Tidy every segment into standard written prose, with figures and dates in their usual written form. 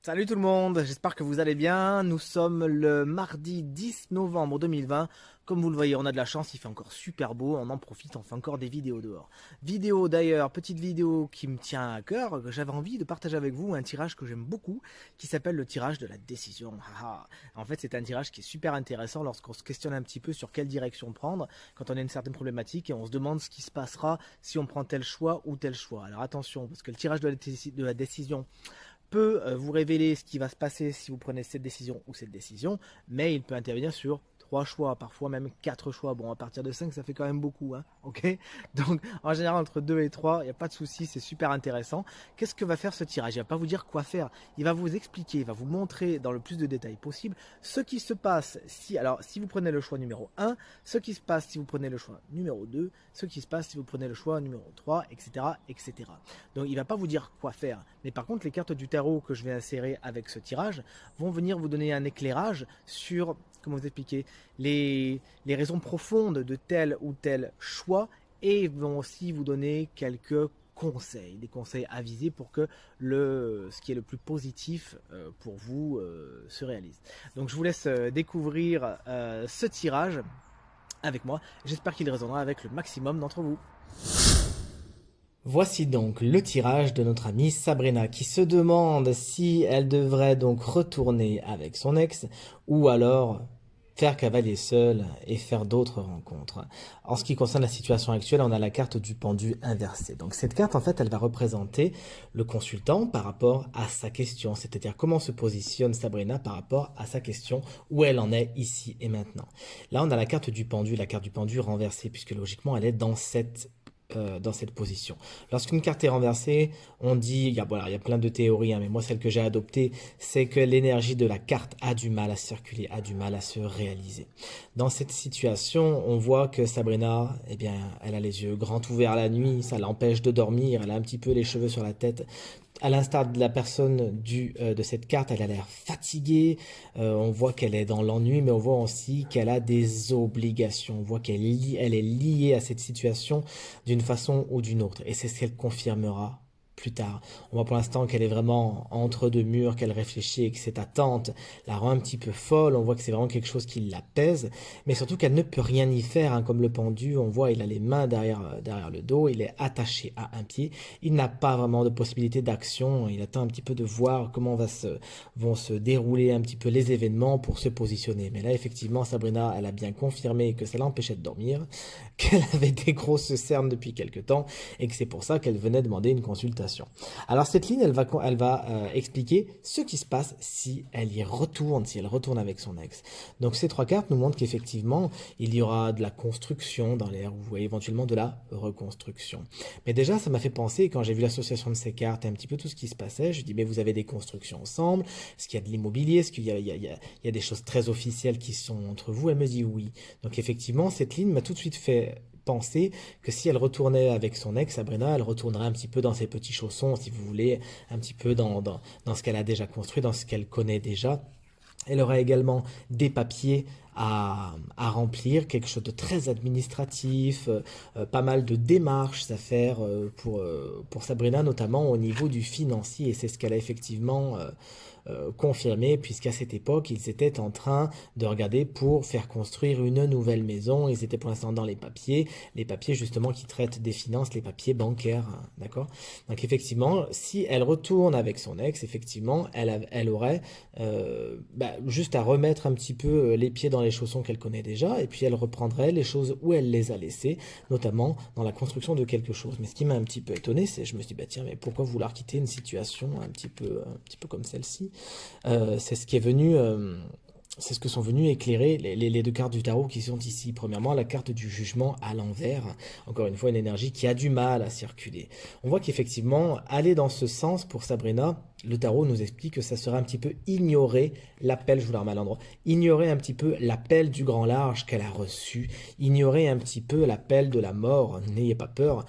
Salut tout le monde, j'espère que vous allez bien. Nous sommes le mardi 10 novembre 2020. Comme vous le voyez, on a de la chance, il fait encore super beau, on en profite, on fait encore des vidéos dehors. Vidéo d'ailleurs, petite vidéo qui me tient à cœur, que j'avais envie de partager avec vous, un tirage que j'aime beaucoup, qui s'appelle le tirage de la décision. En fait, c'est un tirage qui est super intéressant lorsqu'on se questionne un petit peu sur quelle direction prendre, quand on a une certaine problématique et on se demande ce qui se passera si on prend tel choix ou tel choix. Alors attention, parce que le tirage de la décision peut vous révéler ce qui va se passer si vous prenez cette décision ou cette décision, mais il peut intervenir sur 3 choix, parfois même 4 choix. Bon, à partir de 5, ça fait quand même beaucoup, hein, ok. Donc, en général, entre 2 et 3, il n'y a pas de souci, c'est super intéressant. Qu'est-ce que va faire ce tirage? Il ne va pas vous dire quoi faire, il va vous expliquer, il va vous montrer dans le plus de détails possible ce qui se passe si vous prenez le choix numéro 1, ce qui se passe si vous prenez le choix numéro 2, ce qui se passe si vous prenez le choix numéro 3, etc. etc. Donc, il ne va pas vous dire quoi faire, mais par contre, les cartes du tarot que je vais insérer avec ce tirage vont venir vous donner un éclairage sur, comment vous expliquer, les raisons profondes de tel ou tel choix, et vont aussi vous donner quelques conseils, des conseils avisés pour que ce qui est le plus positif pour vous se réalise. Donc je vous laisse découvrir ce tirage avec moi. J'espère qu'il résonnera avec le maximum d'entre vous. Voici donc le tirage de notre amie Sabrina qui se demande si elle devrait donc retourner avec son ex ou alors faire cavalier seul et faire d'autres rencontres. En ce qui concerne la situation actuelle, on a la carte du pendu inversé. Donc cette carte, en fait, elle va représenter le consultant par rapport à sa question, c'est-à-dire comment se positionne Sabrina par rapport à sa question, où elle en est ici et maintenant. Là, on a la carte du pendu renversée, puisque logiquement, elle est dans cette position. Lorsqu'une carte est renversée, on dit, il y a plein de théories, hein, mais moi celle que j'ai adoptée, c'est que l'énergie de la carte a du mal à circuler, a du mal à se réaliser. Dans cette situation, on voit que Sabrina, eh bien, elle a les yeux grands ouverts la nuit, ça l'empêche de dormir, elle a un petit peu les cheveux sur la tête. À l'instar de la personne de cette carte, elle a l'air fatiguée, on voit qu'elle est dans l'ennui, mais on voit aussi qu'elle a des obligations, on voit elle est liée à cette situation d'une façon ou d'une autre, et c'est ce qu'elle confirmera plus tard. On voit pour l'instant qu'elle est vraiment entre deux murs, qu'elle réfléchit et que cette attente la rend un petit peu folle. On voit que c'est vraiment quelque chose qui la pèse, mais surtout qu'elle ne peut rien y faire, hein, comme le pendu. On voit il a les mains derrière le dos, il est attaché à un pied. Il n'a pas vraiment de possibilité d'action. Il attend un petit peu de voir comment vont se dérouler un petit peu les événements pour se positionner. Mais là, effectivement, Sabrina, elle a bien confirmé que ça l'empêchait de dormir, qu'elle avait des grosses cernes depuis quelque temps et que c'est pour ça qu'elle venait demander une consultation. Alors cette ligne, elle va expliquer ce qui se passe si elle y retourne, si elle retourne avec son ex. Donc ces 3 cartes nous montrent qu'effectivement, il y aura de la construction dans l'air ou éventuellement de la reconstruction. Mais déjà, ça m'a fait penser, quand j'ai vu l'association de ces cartes et un petit peu tout ce qui se passait, je dis, mais vous avez des constructions ensemble, est-ce qu'il y a de l'immobilier, est-ce qu'il y a des choses très officielles qui sont entre vous? Elle me dit oui. Donc effectivement, cette ligne m'a tout de suite fait penser que si elle retournait avec son ex, Sabrina, elle retournerait un petit peu dans ses petits chaussons, si vous voulez, un petit peu dans ce qu'elle a déjà construit, dans ce qu'elle connaît déjà. Elle aurait également des papiers à remplir, quelque chose de très administratif, pas mal de démarches à faire pour Sabrina, notamment au niveau du financier. Et c'est ce qu'elle a effectivement confirmé, puisqu'à cette époque, ils étaient en train de regarder pour faire construire une nouvelle maison. Ils étaient pour l'instant dans les papiers justement qui traitent des finances, les papiers bancaires, hein, d'accord? Donc effectivement, si elle retourne avec son ex, effectivement, elle aurait juste à remettre un petit peu les pieds dans les chaussons qu'elle connaît déjà, et puis elle reprendrait les choses où elle les a laissées, notamment dans la construction de quelque chose. Mais ce qui m'a un petit peu étonné, c'est je me suis dit, bah tiens, mais pourquoi vouloir quitter une situation un petit peu comme celle-ci? C'est ce qui est venu c'est ce que sont venus éclairer les 2 cartes du tarot qui sont ici. Premièrement, la carte du jugement à l'envers. Encore une fois, une énergie qui a du mal à circuler. On voit qu'effectivement, aller dans ce sens pour Sabrina, le tarot nous explique que ça serait un petit peu ignorer l'appel, je vous la remets à l'endroit, ignorer un petit peu l'appel du grand large qu'elle a reçu, ignorer un petit peu l'appel de la mort, n'ayez pas peur,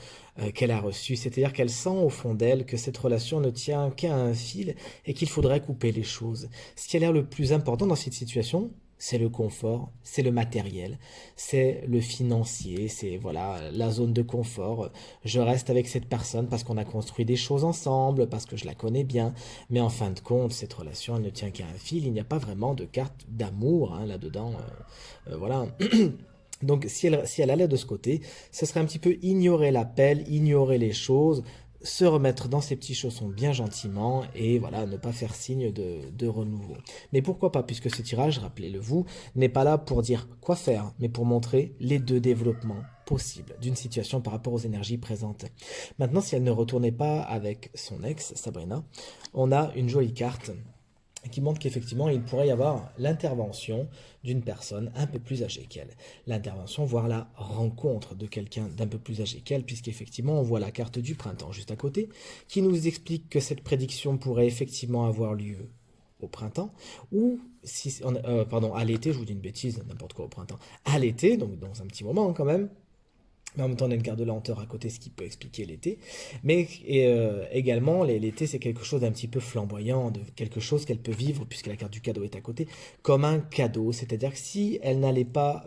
qu'elle a reçu. C'est-à-dire qu'elle sent au fond d'elle que cette relation ne tient qu'à un fil et qu'il faudrait couper les choses. Ce qui a l'air le plus important dans cette situation, c'est le confort, c'est le matériel, c'est le financier, c'est voilà la zone de confort. Je reste avec cette personne parce qu'on a construit des choses ensemble, parce que je la connais bien, mais en fin de compte, cette relation, elle ne tient qu'à un fil. Il n'y a pas vraiment de carte d'amour hein, là-dedans. Voilà. Donc si elle allait de ce côté, ce serait un petit peu ignorer l'appel, ignorer les choses, se remettre dans ses petits chaussons bien gentiment et voilà, ne pas faire signe de renouveau. Mais pourquoi pas, puisque ce tirage, rappelez-le vous, n'est pas là pour dire quoi faire, mais pour montrer les deux développements possibles d'une situation par rapport aux énergies présentes. Maintenant, si elle ne retournait pas avec son ex, Sabrina, on a une jolie carte qui montre qu'effectivement, il pourrait y avoir l'intervention d'une personne un peu plus âgée qu'elle. L'intervention, voire la rencontre de quelqu'un d'un peu plus âgé qu'elle, puisqu'effectivement, on voit la carte du printemps juste à côté, qui nous explique que cette prédiction pourrait effectivement avoir lieu au printemps, ou si, pardon, à l'été, je vous dis une bêtise, n'importe quoi au printemps, à l'été, donc dans un petit moment quand même, mais en même temps, on a une carte de lenteur à côté, ce qui peut expliquer l'été. Mais également, l'été, c'est quelque chose d'un petit peu flamboyant, de quelque chose qu'elle peut vivre, puisque la carte du cadeau est à côté, comme un cadeau. C'est-à-dire que si elle n'allait pas,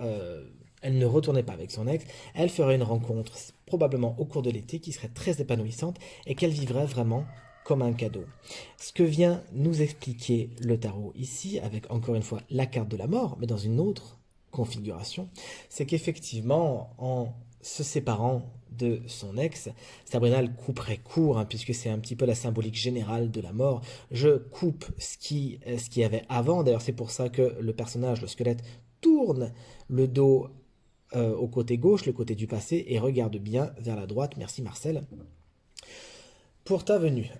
elle ne retournait pas avec son ex, elle ferait une rencontre, probablement au cours de l'été, qui serait très épanouissante et qu'elle vivrait vraiment comme un cadeau. Ce que vient nous expliquer le tarot ici, avec encore une fois la carte de la mort, mais dans une autre configuration, c'est qu'effectivement, en se séparant de son ex, Sabrina elle couperait court, hein, puisque c'est un petit peu la symbolique générale de la mort. Je coupe ce qui y avait avant. D'ailleurs, c'est pour ça que le personnage, le squelette, tourne le dos au côté gauche, le côté du passé, et regarde bien vers la droite. Merci Marcel pour ta venue.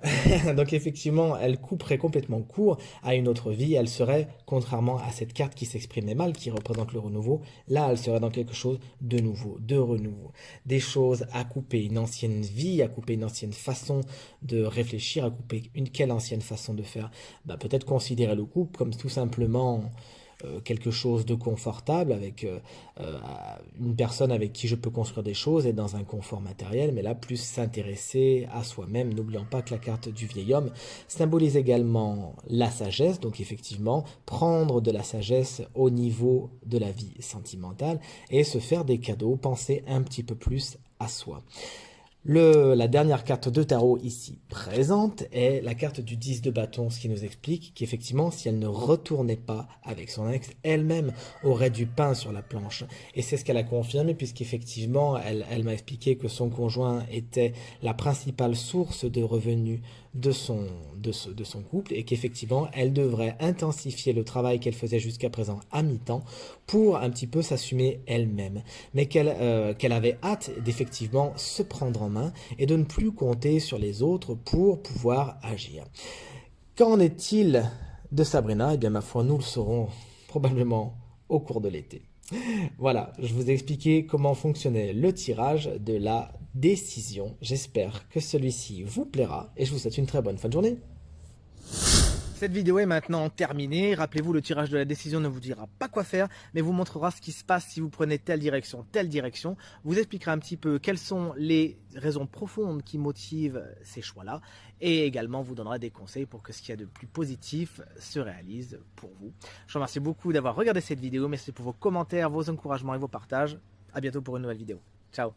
Donc effectivement, elle couperait complètement court à une autre vie. Elle serait, contrairement à cette carte qui s'exprimait mal, qui représente le renouveau, là, elle serait dans quelque chose de nouveau, de renouveau. Des choses à couper, une ancienne vie, à couper une ancienne façon de réfléchir, à couper quelle ancienne façon de faire. Bah, peut-être considérer le couple comme tout simplement quelque chose de confortable avec une personne avec qui je peux construire des choses et dans un confort matériel, mais là plus s'intéresser à soi-même. N'oublions pas que la carte du vieil homme symbolise également la sagesse, donc effectivement prendre de la sagesse au niveau de la vie sentimentale et se faire des cadeaux, penser un petit peu plus à soi. La dernière carte de tarot ici présente est la carte du 10 de bâton, ce qui nous explique qu'effectivement, si elle ne retournait pas avec son ex, elle-même aurait du pain sur la planche. Et c'est ce qu'elle a confirmé, puisqu'effectivement, elle m'a expliqué que son conjoint était la principale source de revenus de son couple et qu'effectivement, elle devrait intensifier le travail qu'elle faisait jusqu'à présent à mi-temps pour un petit peu s'assumer elle-même. Mais qu'elle avait hâte d'effectivement se prendre en main et de ne plus compter sur les autres pour pouvoir agir. Qu'en est-il de Sabrina? Eh bien, ma foi, nous le saurons probablement au cours de l'été. Voilà, je vous ai expliqué comment fonctionnait le tirage de la décision. J'espère que celui-ci vous plaira et je vous souhaite une très bonne fin de journée. Cette vidéo est maintenant terminée. Rappelez-vous, le tirage de la décision ne vous dira pas quoi faire, mais vous montrera ce qui se passe si vous prenez telle direction. Vous expliquera un petit peu quelles sont les raisons profondes qui motivent ces choix-là, et également vous donnera des conseils pour que ce qu'il y a de plus positif se réalise pour vous. Je vous remercie beaucoup d'avoir regardé cette vidéo. Merci pour vos commentaires, vos encouragements et vos partages. À bientôt pour une nouvelle vidéo. Ciao.